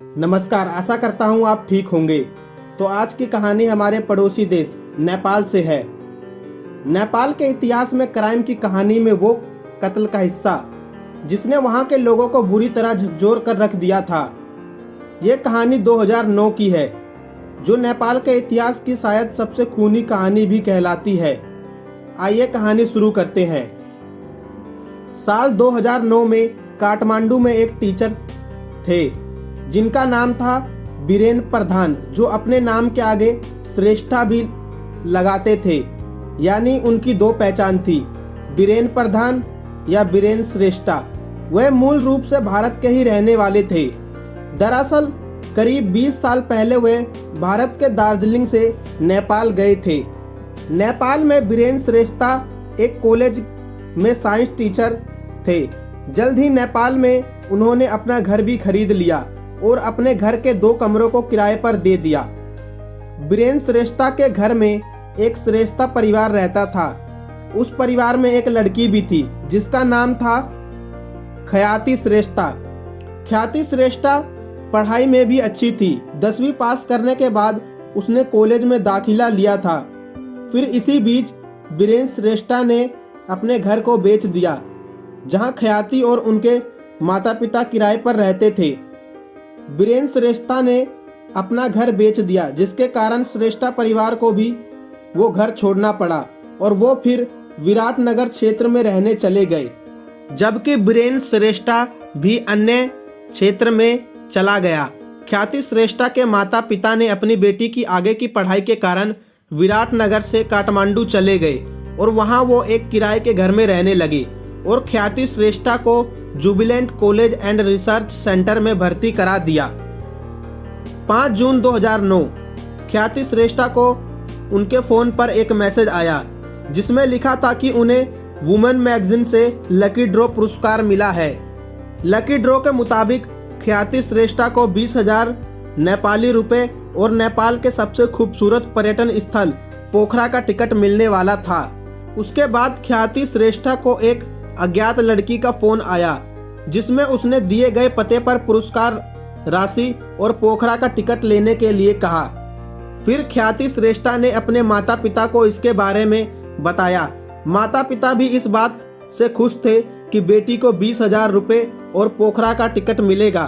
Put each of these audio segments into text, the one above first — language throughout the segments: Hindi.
नमस्कार, आशा करता हूँ आप ठीक होंगे। तो आज की कहानी हमारे पड़ोसी देश नेपाल से है। नेपाल के इतिहास में क्राइम की कहानी में वो कत्ल का हिस्सा जिसने वहाँ के लोगों को बुरी तरह झकझोर कर रख दिया था। ये कहानी 2009 की है, जो नेपाल के इतिहास की शायद सबसे खूनी कहानी भी कहलाती है। आइए कहानी शुरू करते हैं। साल 2009 में काठमांडू में एक टीचर थे जिनका नाम था बीरेन प्रधान, जो अपने नाम के आगे श्रेष्ठा भी लगाते थे। यानी उनकी दो पहचान थी, बीरेन प्रधान या बीरेन श्रेष्ठा। वह मूल रूप से भारत के ही रहने वाले थे। दरअसल करीब 20 साल पहले वे भारत के दार्जिलिंग से नेपाल गए थे। नेपाल में बीरेन श्रेष्ठा एक कॉलेज में साइंस टीचर थे। जल्द ही नेपाल में उन्होंने अपना घर भी खरीद लिया और अपने घर के 2 कमरों को किराए पर दे दिया। बीरेन श्रेष्ठा के घर में एक श्रेष्ठा परिवार रहता था। उस परिवार में एक लड़की भी थी जिसका नाम था ख्याति श्रेष्ठा। ख्याति श्रेष्ठा पढ़ाई में भी अच्छी थी। 10वीं पास करने के बाद उसने कॉलेज में दाखिला लिया था। फिर इसी बीच बीरेन श्रेष्ठा ने अपने घर को बेच दिया, जहां ख्याति और उनके माता पिता किराए पर रहते थे। बीरेन श्रेष्ठा ने अपना घर बेच दिया, जिसके कारण श्रेष्ठा परिवार को भी वो घर छोड़ना पड़ा और वो फिर विराटनगर क्षेत्र में रहने चले गए, जबकि बीरेन श्रेष्ठा भी अन्य क्षेत्र में चला गया। ख्याति श्रेष्ठा के माता पिता ने अपनी बेटी की आगे की पढ़ाई के कारण विराटनगर से काठमांडू चले गए और वहां वो एक किराए के घर में रहने लगे और ख्याति श्रेष्ठा को Jubilant college and research centre में भर्ती करा दिया। 5 जून 2009 ख्याति श्रेष्ठा को उनके फोन पर एक मैसेज आया जिसमें लिखा था कि उन्हें वुमेन मैगजीन से लकी ड्रॉ पुरस्कार मिला है। लकी ड्रॉ के मुताबिक ख्याति श्रेष्ठा को 20,000 नेपाली रुपए और नेपाल के सबसे खूबसूरत पर्यटन स्थल पोखरा का टिकट मिलने वाला था। उसके बाद ख्याति श्रेष्ठा को एक अज्ञात लड़की का फोन आया जिसमें उसने दिए गए पते पर पुरस्कार राशि और पोखरा का टिकट लेने के लिए कहा। फिर ख्याति श्रेष्ठा ने अपने माता पिता को इसके बारे में बताया। माता पिता भी इस बात से खुश थे कि बेटी को 20,000 रुपए और पोखरा का टिकट मिलेगा।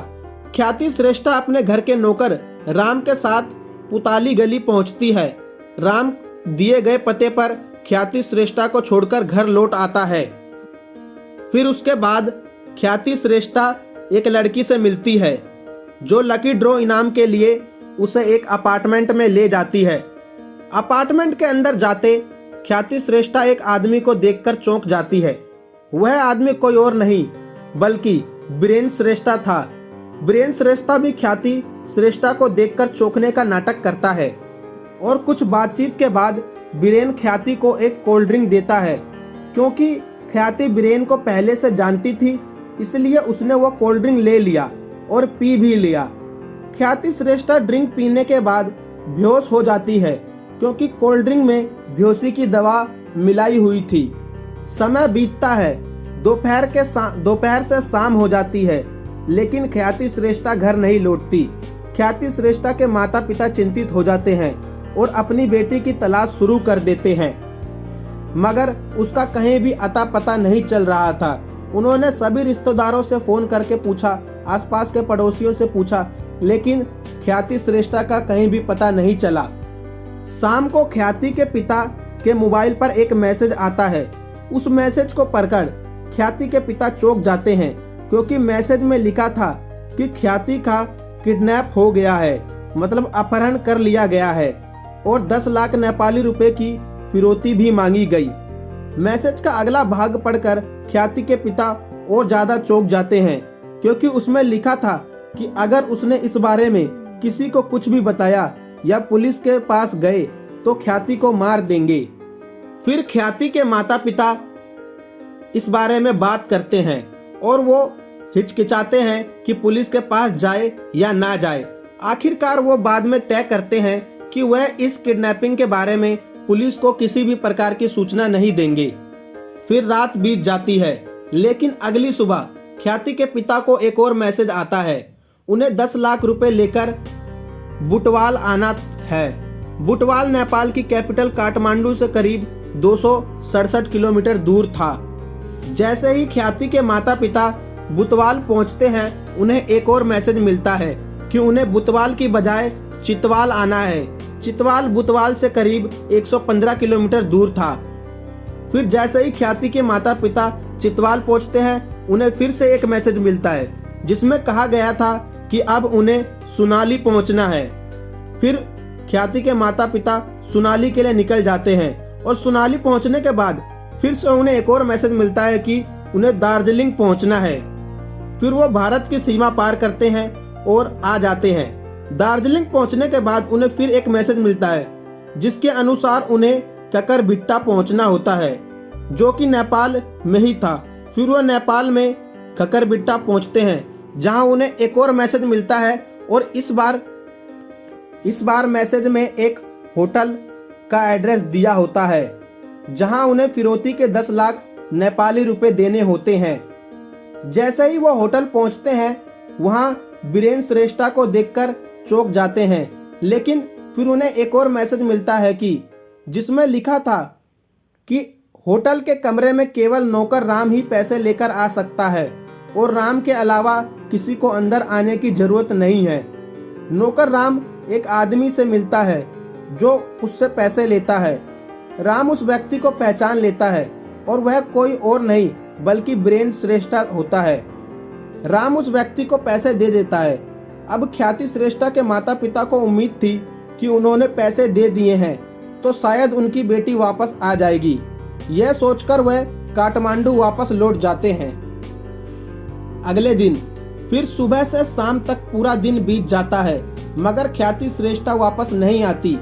ख्याति श्रेष्ठा अपने घर के नौकर राम के साथ पुताली गली पहुंचती है। राम दिए गए पते पर ख्याति श्रेष्ठा को छोड़कर घर लौट आता है। फिर उसके बाद ख्याति श्रेष्ठा एक लड़की से मिलती है जो लकी ड्रॉ इनाम के लिए उसे एक अपार्टमेंट में ले जाती है। अपार्टमेंट के अंदर जाते ख्याति श्रेष्ठा एक आदमी को देखकर चौंक जाती है। वह आदमी कोई और नहीं बल्कि बीरेन श्रेष्ठा था। बीरेन श्रेष्ठा भी ख्याति श्रेष्ठा को देखकर चौंकने का नाटक करता है और कुछ बातचीत के बाद बीरेन ख्याति को एक कोल्ड ड्रिंक देता है। क्योंकि ख्याति बीरेन को पहले से जानती थी, इसलिए उसने वो कोल्ड ड्रिंक ले लिया और पी भी लिया। ख्याति श्रेष्ठा ड्रिंक पीने के बाद बेहोश हो जाती है, क्योंकि कोल्ड ड्रिंक में बेहोशी की दवा मिलाई हुई थी। समय बीतता है, दोपहर से शाम हो जाती है, लेकिन ख्याति श्रेष्ठा घर नहीं लौटती। ख्याति श्रेष्ठा के माता पिता चिंतित हो जाते हैं और अपनी बेटी की तलाश शुरू कर देते हैं, मगर उसका कहीं भी अता पता नहीं चल रहा था। उन्होंने सभी रिश्तेदारों से फोन करके पूछा, आसपास के पड़ोसियों से पूछा, लेकिन ख्याति श्रेष्ठा का कहीं भी पता नहीं चला। शाम को ख्याति के पिता के मोबाइल पर एक मैसेज आता है। उस मैसेज को पढ़कर ख्याति के पिता चौंक जाते हैं, क्योंकि मैसेज में लिखा था कि ख्याति का किडनैप हो गया है, मतलब अपहरण कर लिया गया है और 10 लाख नेपाली रुपए की फिरौती भी मांगी गई। मैसेज का अगला भाग पढ़कर ख्याति के पिता और ज्यादा चौंक जाते हैं, क्योंकि उसमें लिखा था कि अगर उसने इस बारे में किसी को कुछ भी बताया या पुलिस के पास गए तो ख्याति को मार देंगे। फिर ख्याति के माता पिता इस बारे में बात करते हैं और वो हिचकिचाते हैं कि पुलिस के पास जाए या ना जाए। आखिरकार वो बाद में तय करते हैं कि वह इस किडनैपिंग के बारे में पुलिस को किसी भी प्रकार की सूचना नहीं देंगे। फिर रात बीत जाती है, लेकिन अगली सुबह ख्याति के पिता को एक और मैसेज आता है। उन्हें 10 लाख रुपए लेकर बुटवाल आना है। बुटवाल नेपाल की कैपिटल काठमांडू से करीब 267 किलोमीटर दूर था। जैसे ही ख्याति के माता पिता बुटवाल पहुंचते हैं, उन्हें एक और मैसेज मिलता है कि उन्हें बुटवाल की बजाय चितवाल आना है। चितवाल बुटवाल से करीब 115 किलोमीटर दूर था। फिर जैसे ही ख्याति के माता पिता चितवाल पहुंचते हैं, उन्हें फिर से एक मैसेज मिलता है जिसमें कहा गया था कि अब उन्हें सुनाली पहुंचना है। फिर ख्याति के माता पिता सुनाली के लिए निकल जाते हैं और सुनाली पहुंचने के बाद फिर से उन्हें एक और मैसेज मिलता है कि उन्हें दार्जिलिंग पहुंचना है। फिर वो भारत की सीमा पार करते हैं और आ जाते हैं। दार्जिलिंग पहुंचने के बाद उन्हें फिर एक मैसेज मिलता है जिसके अनुसार उन्हें ककरबिट्टा पहुंचना होता है, जो कि नेपाल में ही था। फिर वो नेपाल में ककरबिट्टा पहुंचते हैं, जहां उन्हें एक और मैसेज मिलता है और इस बार मैसेज में एक होटल का एड्रेस दिया होता है, जहां उन्हें फिरौती के 10 लाख नेपाली रुपए देने होते हैं। जैसे ही वो होटल पहुंचते हैं, वहां बीरेन श्रेष्ठा को देखकर चौंक जाते हैं, लेकिन फिर उन्हें एक और मैसेज मिलता है कि जिसमें लिखा था कि होटल के कमरे में केवल नौकर राम ही पैसे लेकर आ सकता है और राम के अलावा किसी को अंदर आने की जरूरत नहीं है। नौकर राम एक आदमी से मिलता है जो उससे पैसे लेता है। राम उस व्यक्ति को पहचान लेता है और वह कोई और नहीं बल्कि बीरेन श्रेष्ठा होता है। राम उस व्यक्ति को पैसे दे देता है। अब ख्याति श्रेष्ठा के माता पिता को उम्मीद थी कि उन्होंने पैसे दे दिए हैं तो शायद उनकी बेटी वापस आ जाएगी। यह सोचकर वह काठमांडू वापस लौट जाते हैं। अगले दिन फिर सुबह से शाम तक पूरा दिन बीत जाता है, मगर ख्याति श्रेष्ठा वापस नहीं आती।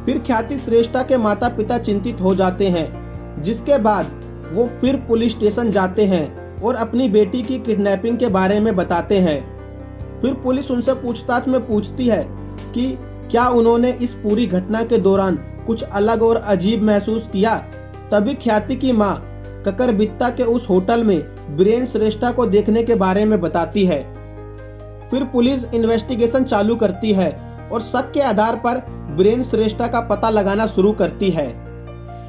फिर ख्याति श्रेष्ठा के माता पिता चिंतित हो जाते हैं, जिसके बाद वो फिर पुलिस स्टेशन जाते हैं और अपनी बेटी की किडनैपिंग के बारे में बताते हैं। फिर पुलिस उनसे पूछताछ में पूछती है कि क्या उन्होंने इस पूरी घटना के दौरान कुछ अलग और अजीब महसूस किया। तभी ख्याति की मां ककरबिट्टा के उस होटल में बीरेन श्रेष्ठा को देखने के बारे में बताती है। फिर पुलिस इन्वेस्टिगेशन चालू करती है और शक के आधार पर बीरेन श्रेष्ठा का पता लगाना शुरू करती है।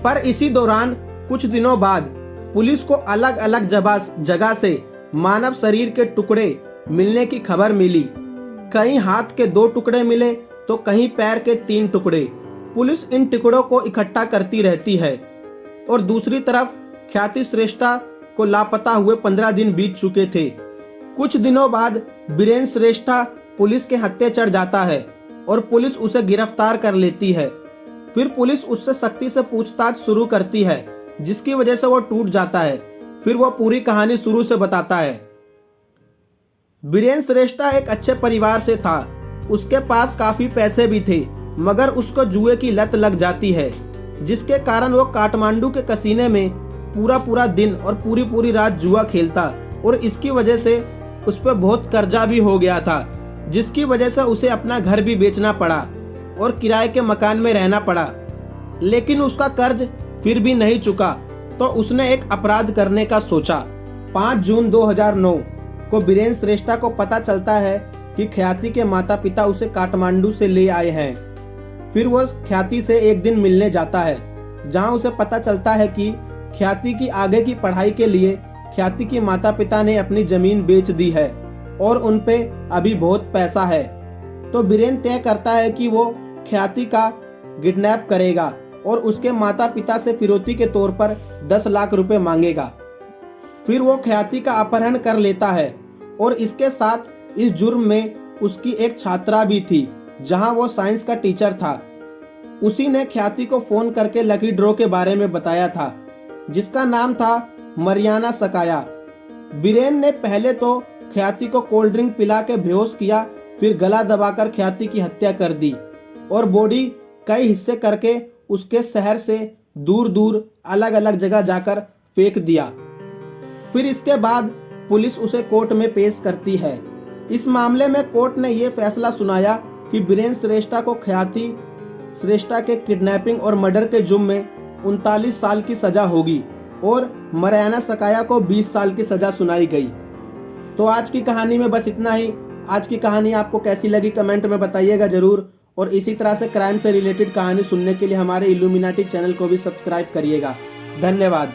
पर इसी दौरान कुछ दिनों बाद पुलिस को अलग अलग जगह से मानव शरीर के टुकड़े मिलने की खबर मिली। कहीं हाथ के 2 टुकड़े मिले तो कहीं पैर के 3 टुकड़े। पुलिस इन टुकड़ों को इकट्ठा करती रहती है और दूसरी तरफ ख्याति श्रेष्ठा को लापता हुए 15 दिन बीत चुके थे। कुछ दिनों बाद बीरेन श्रेष्ठा पुलिस के हत्थे चढ़ जाता है और पुलिस उसे गिरफ्तार कर लेती है। फिर पुलिस उससे सख्ती से पूछताछ शुरू करती है, जिसकी वजह से वो टूट जाता है। फिर वो पूरी कहानी शुरू से बताता है। बीरेन श्रेष्ठा एक अच्छे परिवार से था। उसके पास काफी पैसे भी थे, मगर उसको जुए की लत लग जाती है, जिसके कारण वो काठमांडू के कसीने में पूरा दिन और पूरी रात जुआ खेलता और इसकी वजह से उस पर बहुत कर्जा भी हो गया था, जिसकी वजह से उसे अपना घर भी बेचना पड़ा और किराए के मकान में रहना पड़ा। लेकिन उसका कर्ज फिर भी नहीं चुका तो उसने एक अपराध करने का सोचा। 5 जून 2009 को बीरेन श्रेष्ठा को पता चलता है कि ख्याति के माता पिता उसे काठमांडू से ले आए हैं। फिर वो ख्याति से एक दिन मिलने जाता है, जहां उसे पता चलता है कि ख्याति की आगे की पढ़ाई के लिए ख्याति के माता पिता ने अपनी जमीन बेच दी है और उन पे अभी बहुत पैसा है। तो बीरेन तय करता है कि वो ख्याति का किडनैप करेगा और उसके माता पिता से फिरौती के तौर पर 10 लाख रुपए मांगेगा। फिर वो ख्याति का अपहरण कर लेता है और इसके साथ इस जुर्म में उसकी एक छात्रा भी थी, जहां वो साइंस का टीचर था। उसी ने ख्याति को फोन करके लकी ड्रॉ के बारे में बताया था, जिसका नाम था मरियाना सकाया। बीरेन ने पहले तो ख्याति को कोल्ड ड्रिंक पिला के बेहोश किया, फिर गला दबाकर ख्याति की हत्या कर दी और बॉडी कई हिस्से करके उसके शहर से दूर अलग अलग जगह जाकर फेंक दिया। फिर इसके बाद पुलिस उसे कोर्ट में पेश करती है। इस मामले में कोर्ट ने यह फैसला सुनाया कि बीरेन श्रेष्ठा को ख्याति श्रेष्ठा के किडनैपिंग और मर्डर के जुर्म में 39 साल की सजा होगी और मरियाना सकाया को 20 साल की सजा सुनाई गई। तो आज की कहानी में बस इतना ही। आज की कहानी आपको कैसी लगी कमेंट में बताइएगा ज़रूर। और इसी तरह से क्राइम से रिलेटेड कहानी सुनने के लिए हमारे इल्यूमिनाटी चैनल को भी सब्सक्राइब करिएगा। धन्यवाद।